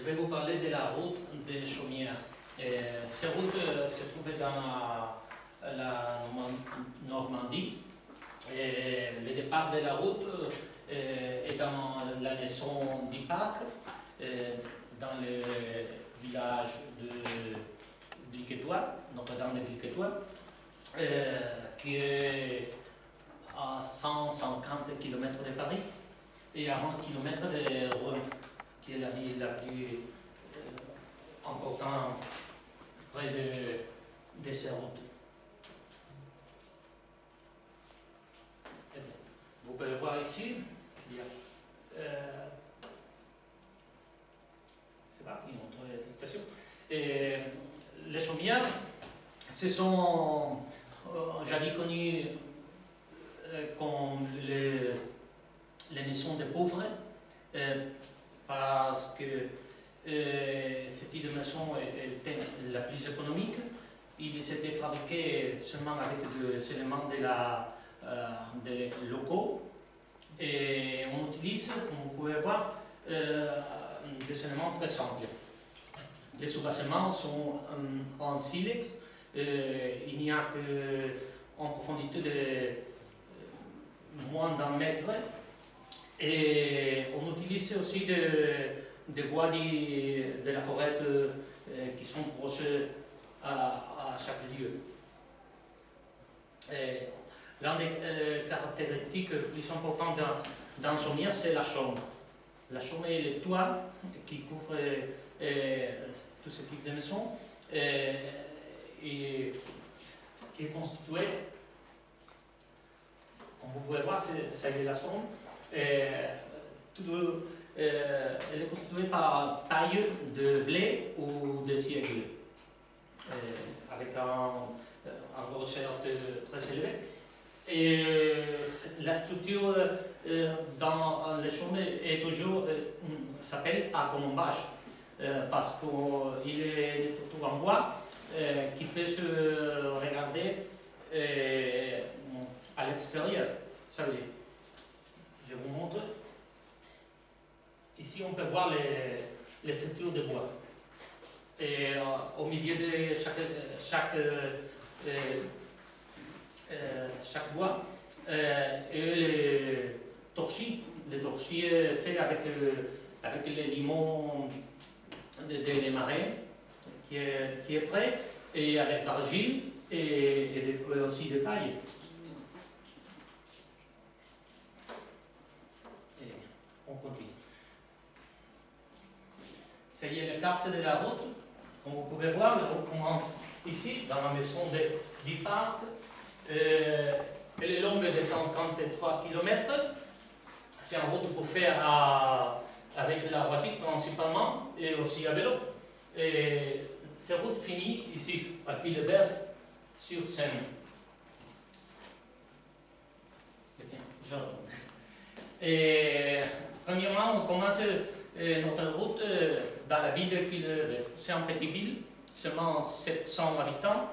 Je vais vous parler de la route des Chaumières. Cette route se trouvait dans la Normandie. Et le départ de la route est dans la maison d'Ypac, dans le village de Briquetois, Notre-Dame de Briquetois, qui est à 150 km de Paris et à 20 km de Rouen, qui est la ville la plus importante près de ces routes. Vous pouvez voir ici, il y a, c'est pas qui montre la station. Et les chaumières, ce sont, j'avais connu comme les maisons des pauvres, parce que ce type de maison était la plus économique. Ils étaient fabriqués seulement avec des éléments des locaux, et on utilise, comme vous pouvez voir, des éléments très simples. Les soubassements sont en silex, il n'y a qu'en profondité de moins d'un mètre, et on utilise aussi des bois de la forêt qui sont proches à chaque lieu. L'une des caractéristiques les plus importantes dans Chaumières, c'est la chaume. La chaume est le toit qui couvre tout ce type de maison et qui est constitué, comme vous pouvez voir, c'est de la chaume. Elle est constituée par paille de blé ou de seigle, avec un grosseur très élevé. Et la structure dans les chaumes est toujours s'appelle accolombage, parce qu'il est une structure en bois qui peut se regarder à l'extérieur. Ça veut dire, je vous montre. Ici, on peut voir les structures de bois. Et au milieu de chaque bois, et les torchis faits avec les limons des marais qui est prêt, et avec l'argile et aussi des pailles. Et on continue. Ça y est, la carte de la route. Comme vous pouvez voir, la route commence ici, dans la maison d'Ypac. Elle est longue de 53 km. C'est une route pour faire avec la voiture principalement, et aussi à vélo. Et cette route finit ici, à Quillebeuf, sur Seine. Et premièrement, on commence notre route dans la ville de Quillebeuf. C'est une petite ville, seulement 700 habitants.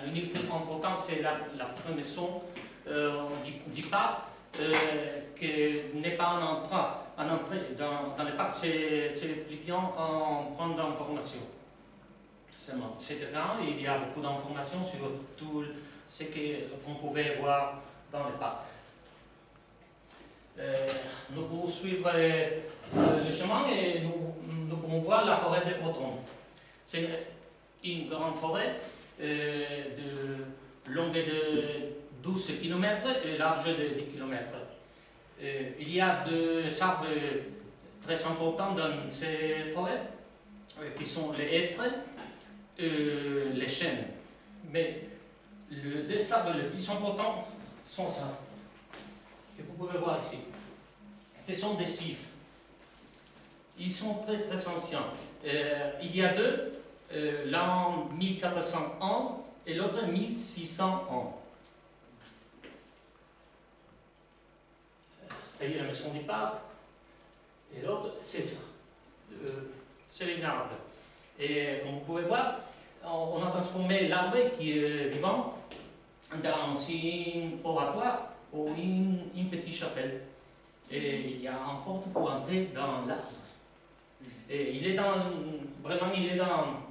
L'unique plus important, c'est la première maison d'Ypac, qui n'est pas en entrée dans le parc, c'est plus bien en point d'information. C'est grand, il y a beaucoup d'informations sur tout ce qu'on pouvait voir dans le parc. Nous pouvons suivre le chemin et nous pouvons voir la forêt de Breton. C'est une grande forêt longue de 12 km et large de 10 km. Il y a deux arbres très importants dans ces forêts, qui sont les hêtres et les chênes. Mais les deux arbres les plus importants sont ça, que vous pouvez voir ici. Ce sont des cifres. Ils sont très très anciens. Il y a deux. L'un 1400 ans et l'autre 1600 ans. Ça y est, la maison d'Ypac. Et l'autre, c'est ça. C'est une arbre. Et comme vous pouvez voir, on a transformé l'arbre qui est vivant dans un oratoire ou une petite chapelle. Et il y a une porte pour entrer dans l'arbre. Et il est vraiment, il est dans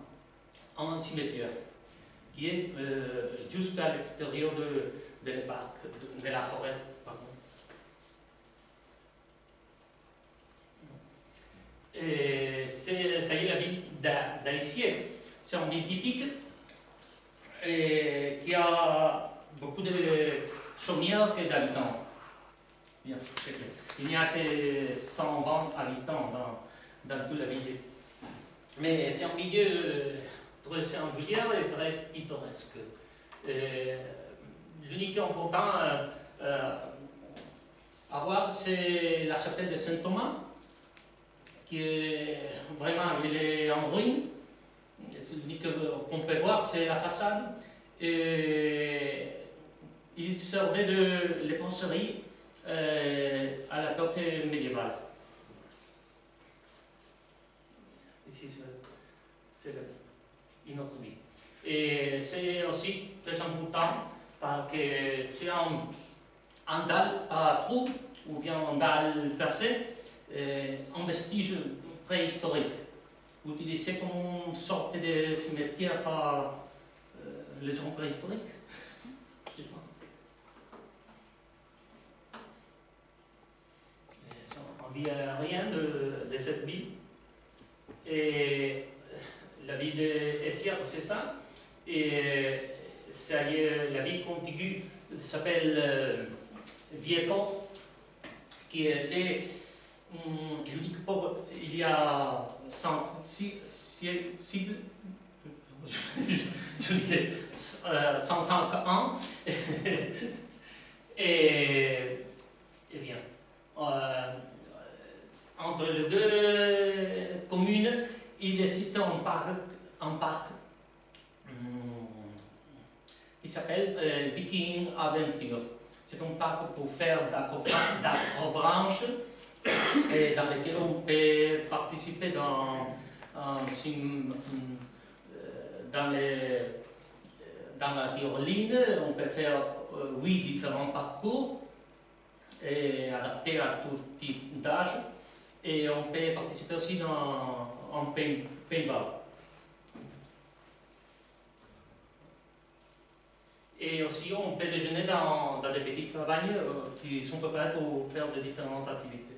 un cimetière qui est juste à l'extérieur de la parc, de la forêt. Pardon. Ça y est, la ville d'Aïssier, c'est une ville typique qui a beaucoup de chaumières que d'habitants. Il n'y a que 120 habitants dans toute la ville. Mais c'est un milieu très singulier et très pittoresque. L'unique important à voir, c'est la chapelle de Saint-Thomas, qui est vraiment, elle est en ruine. C'est l'unique qu'on peut voir, c'est la façade. Et il servait de léproserie à l'époque médiévale. Ici, c'est une autre ville. Et c'est aussi très important parce que c'est un dalle à trou ou bien un dalle percé, un vestige préhistorique, utilisé comme une sorte de cimetière par les gens préhistoriques. On ne vit rien de cette ville. Et la ville d'Essières, c'est ça. Et la ville contiguë s'appelle Vieux-Port, qui était l'unique port il y a 5 siècles, 105 ans. Et bien, entre les deux communes, il existe un parc qui s'appelle Viking Adventure. C'est un parc pour faire d'acrobranche et dans lequel on peut participer dans la tyroline. On peut faire 8 différents parcours et adaptés à tout type d'âge. Et on peut participer aussi en paintball. Et aussi, on peut déjeuner dans des petites cabanes qui sont préparées pour faire de différentes activités.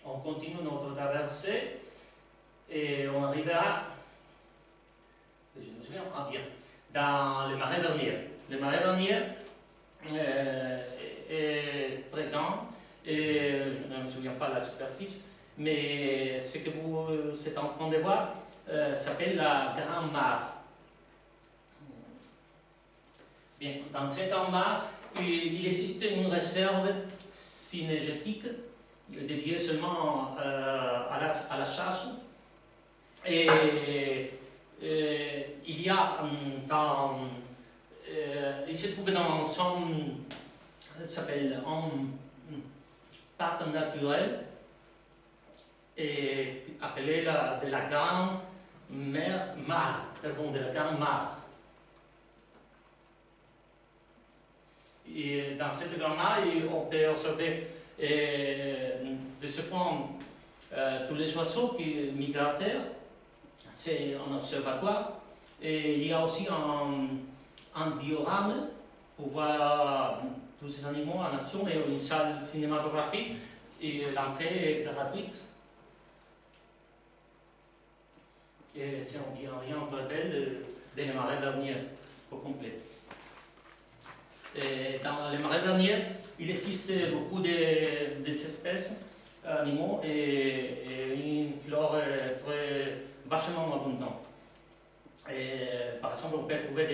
On continue notre traversée et on arrivera, je me souviens, bien, dans le Marais Bernier. Le Marais Bernier est très grand et je ne me souviens pas de la superficie, mais ce que vous êtes en train de voir s'appelle la Grande Mare. Bien, dans cette Grande Mare, il existe une réserve cynégétique dédiée seulement à la chasse. Et il y a il se trouve dans ça s'appelle un parc naturel et appelé de la Grande Mare, de la Grande Mare. Et dans cette Grande Mare, on peut observer de ce point tous les oiseaux migrateurs. C'est un observatoire. Et il y a aussi un diorame pour voir tous ces animaux en action et une salle cinématographique. Et l'entrée est gratuite. Et c'est un bien très belle de les Marais Bernier au complet. Et dans les Marais Bernier, il existe beaucoup d'espèces d'animaux et une flore vachement abondante. Par exemple, on peut trouver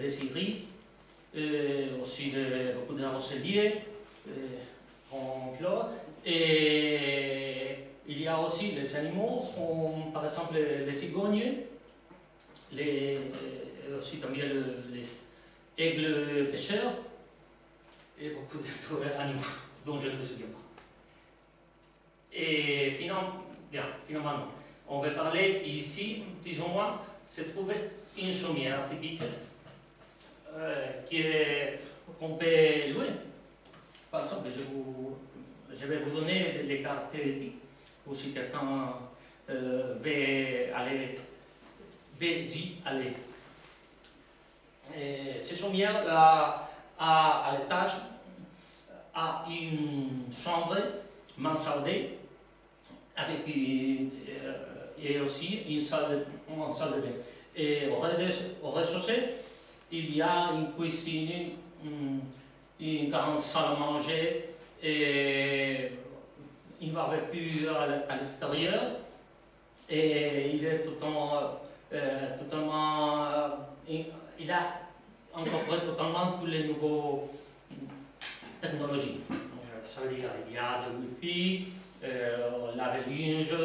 des iris, aussi beaucoup de rosseliers en flore. Et il y a aussi des animaux, comme par exemple les cigognes, aussi también les aigles pêcheurs, et beaucoup d'autres animaux dont je ne me souviens pas. Et finalement, on va parler ici, plus ou moins, se trouve une chaumière typique qu'on peut louer. Par exemple, je je vais vous donner les caractéristiques, ou si quelqu'un veut y aller. Ce chaumière à l'étage a une chambre mansardée avec et aussi une salle de bain. Et au rez-de-chaussée, il y a une cuisine, une grande salle à manger et une barbecue à l'extérieur. Et il est il a incorporé totalement toutes les nouvelles technologies. Ça veut dire il y a le wifi, lave-linge,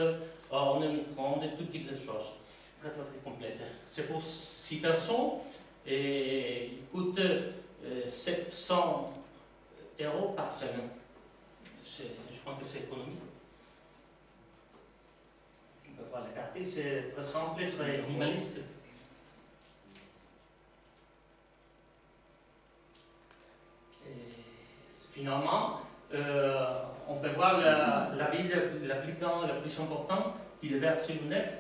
horn, micro-ondes, tout type de choses. Très complète. C'est pour 6 personnes et il coûte 700 € par semaine. Je pense que c'est économique. On peut voir la carte, c'est très simple, très minimaliste. Finalement, on peut voir la ville la plus importante, qui est vers sur le nef,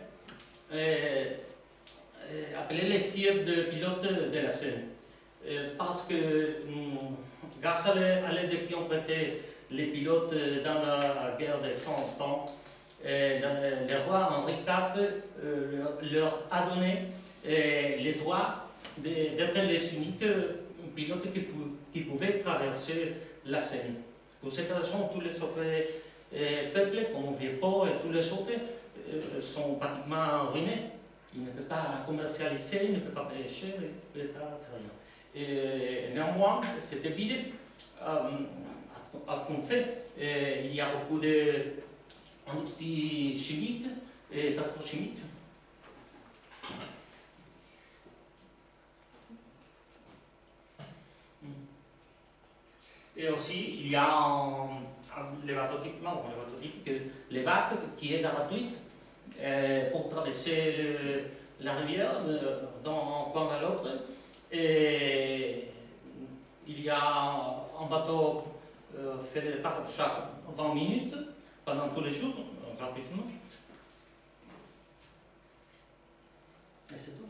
appelée les fiefs de pilote de la Seine. Parce que, grâce à l'aide qui ont prêté les pilotes dans la guerre des 100 ans, le roi Henri IV leur a donné le droit d'être les uniques pilotes qui pouvaient traverser la Seine. Pour cette raison, tous les autres peuples, comme Vieux-Port et tous les autres, sont pratiquement ruinés. Ils ne peuvent pas commercialiser, ils ne peuvent pas pêcher, ils ne peuvent pas faire rien. Et néanmoins, cette ville a triomphé. Il y a beaucoup d'industries chimiques et pétrochimiques. Et aussi, il y a les bateaux typiques, les bacs qui est gratuit pour traverser la rivière d'un point à l'autre. Et il y a un bateau fait par chaque 20 minutes pendant tous les jours, gratuitement. Et c'est tout.